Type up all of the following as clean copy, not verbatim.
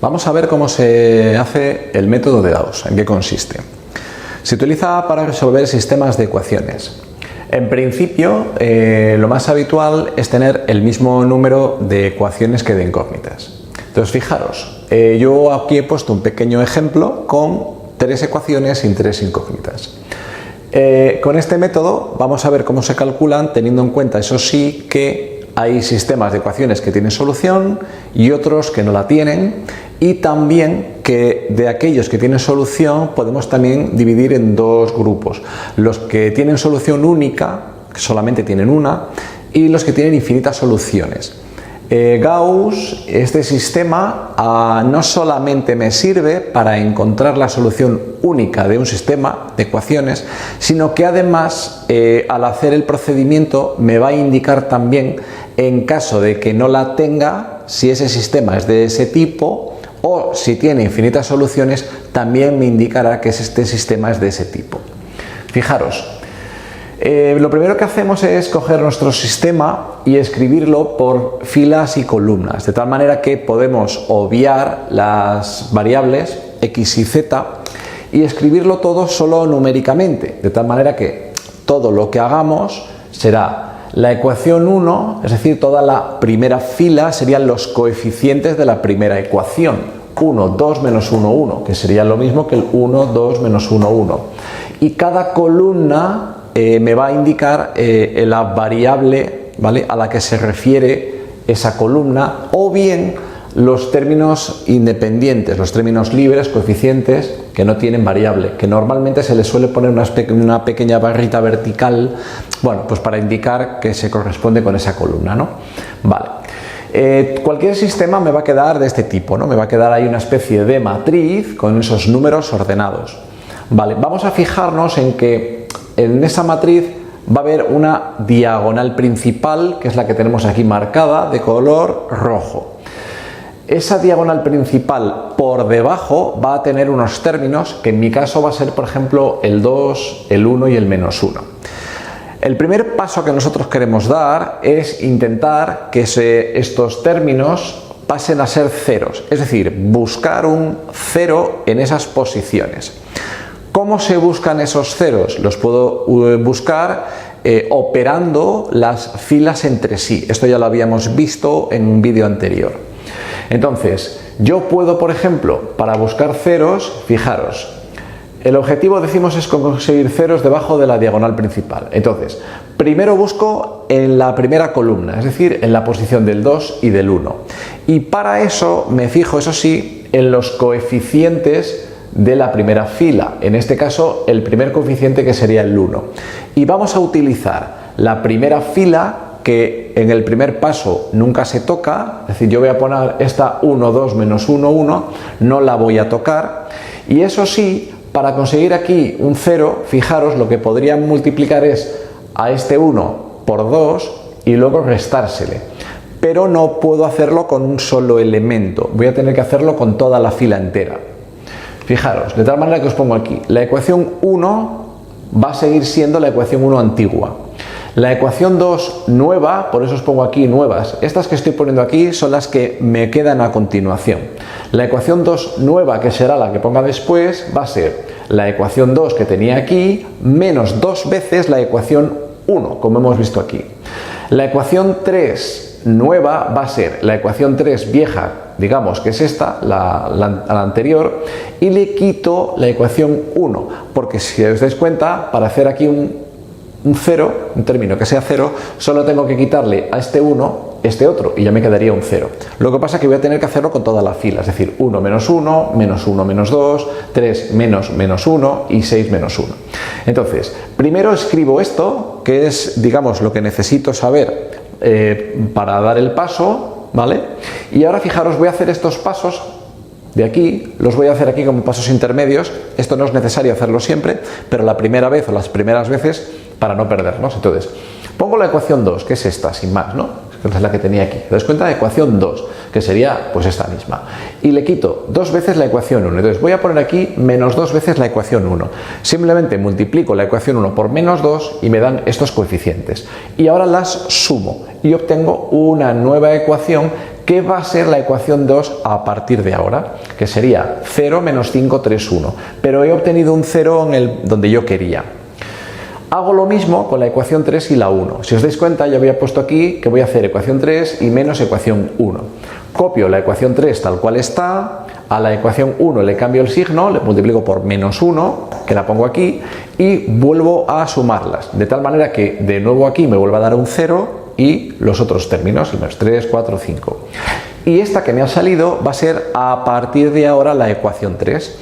Vamos a ver cómo se hace el método de Gauss, en qué consiste. Se utiliza para resolver sistemas de ecuaciones. En principio, lo más habitual es tener el mismo número de ecuaciones que de incógnitas. Entonces, fijaros, yo aquí he puesto un pequeño ejemplo con 3 ecuaciones y 3 incógnitas. Con este método vamos a ver cómo se calculan, teniendo en cuenta, eso sí, que hay sistemas de ecuaciones que tienen solución y otros que no la tienen, y también que de aquellos que tienen solución podemos también dividir en 2 grupos: los que tienen solución única, que solamente tienen una, y los que tienen infinitas soluciones. Gauss, este sistema, no solamente me sirve para encontrar la solución única de un sistema de ecuaciones, sino que además al hacer el procedimiento me va a indicar también, en caso de que no la tenga, si ese sistema es de ese tipo, o si tiene infinitas soluciones, también me indicará que este sistema es de ese tipo. Fijaros, lo primero que hacemos es coger nuestro sistema y escribirlo por filas y columnas, de tal manera que podemos obviar las variables x y z y escribirlo todo solo numéricamente, de tal manera que todo lo que hagamos será la ecuación 1, es decir, toda la primera fila serían los coeficientes de la primera ecuación: 1, 2, menos 1, 1, que sería lo mismo que el 1, 2, menos 1, 1. Y cada columna me va a indicar la variable, ¿vale?, a la que se refiere esa columna, o bien los términos independientes, los términos libres, coeficientes que no tienen variable, que normalmente se les suele poner una pequeña barrita vertical, bueno, pues para indicar que se corresponde con esa columna, ¿no? Vale. Cualquier sistema me va a quedar de este tipo, ¿no? Me va a quedar ahí una especie de matriz con esos números ordenados. Vale, vamos a fijarnos en que en esa matriz va a haber una diagonal principal, que es la que tenemos aquí marcada de color rojo. Esa diagonal principal por debajo va a tener unos términos que en mi caso va a ser, por ejemplo, el 2, el 1 y el menos 1. El primer paso que nosotros queremos dar es intentar que estos términos pasen a ser ceros, es decir, buscar un cero en esas posiciones. ¿Cómo se buscan esos ceros? Los puedo buscar operando las filas entre sí. Esto ya lo habíamos visto en un vídeo anterior. Entonces, yo puedo, por ejemplo, para buscar ceros, fijaros, el objetivo, decimos, es conseguir ceros debajo de la diagonal principal. Entonces, primero busco en la primera columna, es decir, en la posición del 2 y del 1. Y para eso me fijo, eso sí, en los coeficientes de la primera fila, en este caso el primer coeficiente, que sería el 1. Y vamos a utilizar la primera fila, que en el primer paso nunca se toca, es decir, yo voy a poner esta 1, 2, menos 1, 1, no la voy a tocar. Y eso sí, para conseguir aquí un 0, fijaros, lo que podría multiplicar es a este 1 por 2 y luego restársele. Pero no puedo hacerlo con un solo elemento, voy a tener que hacerlo con toda la fila entera. Fijaros, de tal manera que os pongo aquí, la ecuación 1 va a seguir siendo la ecuación 1 antigua. La ecuación 2 nueva, por eso os pongo aquí nuevas, estas que estoy poniendo aquí son las que me quedan a continuación. La ecuación 2 nueva, que será la que ponga después, va a ser la ecuación 2 que tenía aquí, menos 2 veces la ecuación 1, como hemos visto aquí. La ecuación 3 nueva va a ser la ecuación 3 vieja, digamos que es esta, la anterior, y le quito la ecuación 1, porque si os dais cuenta, para hacer aquí un 0, un término que sea 0, solo tengo que quitarle a este 1 este otro y ya me quedaría un 0. Lo que pasa es que voy a tener que hacerlo con toda la fila, es decir, 1 menos 1, menos 1 menos 2, 3 menos menos 1 y 6 menos 1. Entonces, primero escribo esto, que es, digamos, lo que necesito saber para dar el paso, ¿vale? Y ahora fijaros, voy a hacer estos pasos de aquí, los voy a hacer aquí como pasos intermedios. Esto no es necesario hacerlo siempre, pero la primera vez o las primeras veces, para no perdernos. Entonces, pongo la ecuación 2, que es esta, sin más, ¿no? Que es la que tenía aquí. ¿Te das cuenta? La ecuación 2, que sería pues esta misma. Y le quito 2 veces la ecuación 1. Entonces voy a poner aquí menos 2 veces la ecuación 1. Simplemente multiplico la ecuación 1 por menos 2 y me dan estos coeficientes. Y ahora las sumo y obtengo una nueva ecuación ¿qué va a ser la ecuación 2 a partir de ahora? Que sería 0 menos 5, 3, 1. Pero he obtenido un 0 donde yo quería. Hago lo mismo con la ecuación 3 y la 1. Si os dais cuenta, yo había puesto aquí que voy a hacer ecuación 3 y menos ecuación 1. Copio la ecuación 3 tal cual está, a la ecuación 1 le cambio el signo, le multiplico por menos 1, que la pongo aquí, y vuelvo a sumarlas. De tal manera que de nuevo aquí me vuelva a dar un 0 y los otros términos, menos 3, 4, 5. Y esta que me ha salido va a ser a partir de ahora la ecuación 3.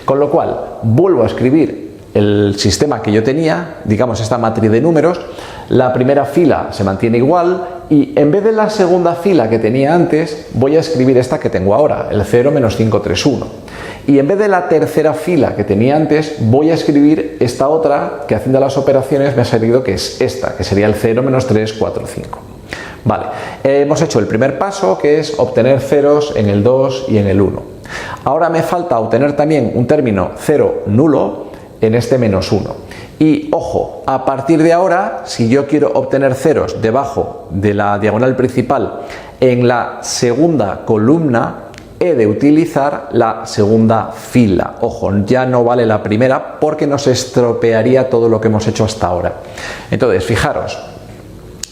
Con lo cual, vuelvo a escribir el sistema que yo tenía, digamos esta matriz de números, la primera fila se mantiene igual y en vez de la segunda fila que tenía antes, voy a escribir esta que tengo ahora, el 0 menos 5, 3, 1. Y en vez de la tercera fila que tenía antes, voy a escribir esta otra que haciendo las operaciones me ha salido que es esta, que sería el 0 menos 3, 4, 5. Vale, hemos hecho el primer paso, que es obtener ceros en el 2 y en el 1. Ahora me falta obtener también un término 0 nulo en este menos 1. Y ojo, a partir de ahora, si yo quiero obtener ceros debajo de la diagonal principal en la segunda columna, he de utilizar la segunda fila. Ojo, ya no vale la primera porque nos estropearía todo lo que hemos hecho hasta ahora. Entonces, fijaros,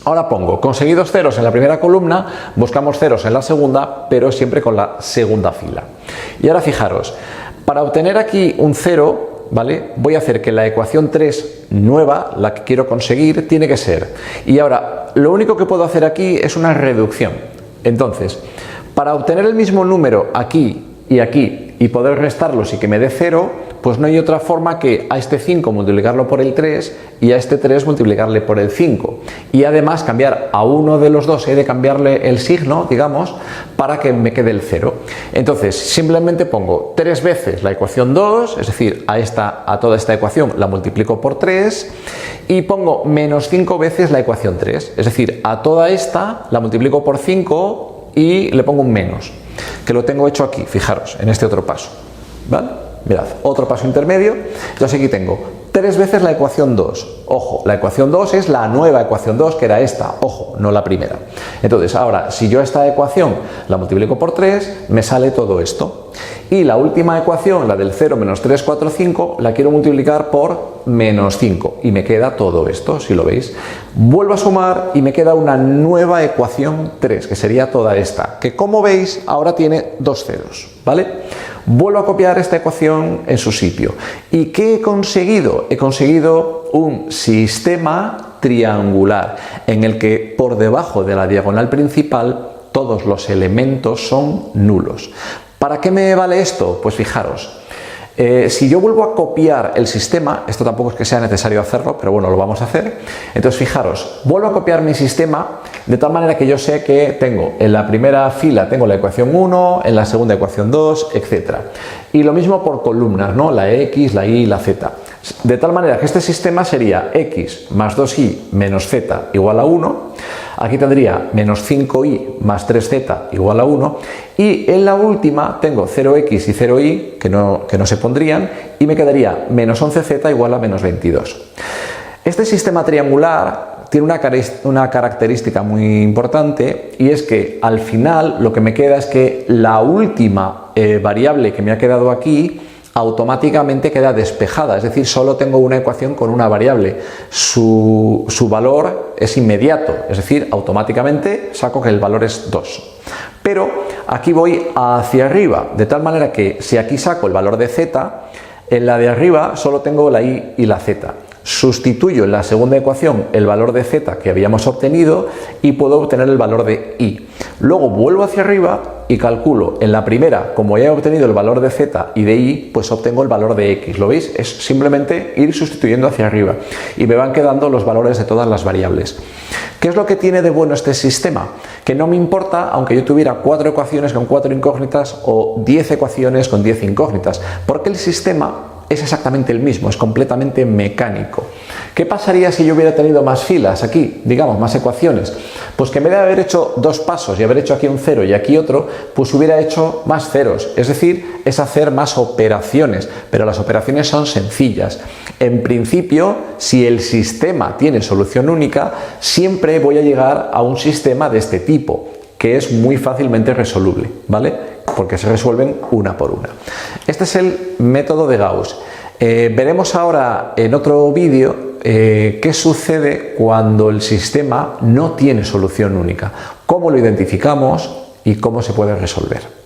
ahora pongo conseguidos ceros en la primera columna, buscamos ceros en la segunda, pero siempre con la segunda fila. Y ahora fijaros, para obtener aquí un 0, ¿vale? Voy a hacer que la ecuación 3 nueva, la que quiero conseguir, tiene que ser. Y ahora, lo único que puedo hacer aquí es una reducción. Entonces, para obtener el mismo número aquí y poder restarlos y que me dé 0, pues no hay otra forma que a este 5 multiplicarlo por el 3 y a este 3 multiplicarle por el 5. Y además cambiar a uno de los dos, he de cambiarle el signo, digamos, para que me quede el 0. Entonces, simplemente pongo 3 veces la ecuación 2, es decir, a toda esta ecuación la multiplico por 3 y pongo menos 5 veces la ecuación 3, es decir, a toda esta la multiplico por 5 y le pongo un menos, que lo tengo hecho aquí, fijaros, en este otro paso, ¿vale? Mirad, otro paso intermedio. Entonces aquí tengo 3 veces la ecuación 2. Ojo, la ecuación 2 es la nueva ecuación 2, que era esta. Ojo, no la primera. Entonces, ahora, si yo esta ecuación la multiplico por 3, me sale todo esto. Y la última ecuación, la del 0 menos 3, 4, 5, la quiero multiplicar por menos 5. Y me queda todo esto, si lo veis. Vuelvo a sumar y me queda una nueva ecuación 3, que sería toda esta. Que como veis, ahora tiene 2 ceros, ¿vale? Vuelvo a copiar esta ecuación en su sitio. ¿Y qué he conseguido? He conseguido un sistema triangular en el que por debajo de la diagonal principal todos los elementos son nulos. ¿Para qué me vale esto? Pues fijaros, si yo vuelvo a copiar el sistema, esto tampoco es que sea necesario hacerlo, pero bueno, lo vamos a hacer. Entonces fijaros, vuelvo a copiar mi sistema de tal manera que yo sé que tengo en la primera fila tengo la ecuación 1, en la segunda ecuación 2, etc. Y lo mismo por columnas, ¿no? La X, la Y y la Z. De tal manera que este sistema sería X más 2Y menos Z igual a 1. Aquí tendría menos 5y más 3z igual a 1. Y en la última tengo 0x y 0y que no se pondrían y me quedaría menos 11z igual a menos 22. Este sistema triangular tiene una característica muy importante y es que al final lo que me queda es que la última variable que me ha quedado aquí automáticamente queda despejada, es decir, solo tengo una ecuación con una variable, su valor es inmediato, es decir, automáticamente saco que el valor es 2. Pero aquí voy hacia arriba, de tal manera que si aquí saco el valor de z, en la de arriba solo tengo la y y la z. Sustituyo en la segunda ecuación el valor de z que habíamos obtenido y puedo obtener el valor de y. Luego vuelvo hacia arriba y calculo en la primera, como ya he obtenido el valor de z y de y, pues obtengo el valor de x. ¿Lo veis? Es simplemente ir sustituyendo hacia arriba y me van quedando los valores de todas las variables. ¿Qué es lo que tiene de bueno este sistema? Que no me importa aunque yo tuviera 4 ecuaciones con 4 incógnitas o 10 ecuaciones con 10 incógnitas, porque el sistema es exactamente el mismo, es completamente mecánico. ¿Qué pasaría si yo hubiera tenido más filas aquí, digamos, más ecuaciones? Pues que en vez de haber hecho 2 pasos y haber hecho aquí un 0 y aquí otro, pues hubiera hecho más ceros, es decir, es hacer más operaciones, pero las operaciones son sencillas. En principio, si el sistema tiene solución única, siempre voy a llegar a un sistema de este tipo. que es muy fácilmente resoluble, ¿vale? Porque se resuelven una por una. Este es el método de Gauss. Veremos ahora en otro vídeo qué sucede cuando el sistema no tiene solución única, cómo lo identificamos y cómo se puede resolver.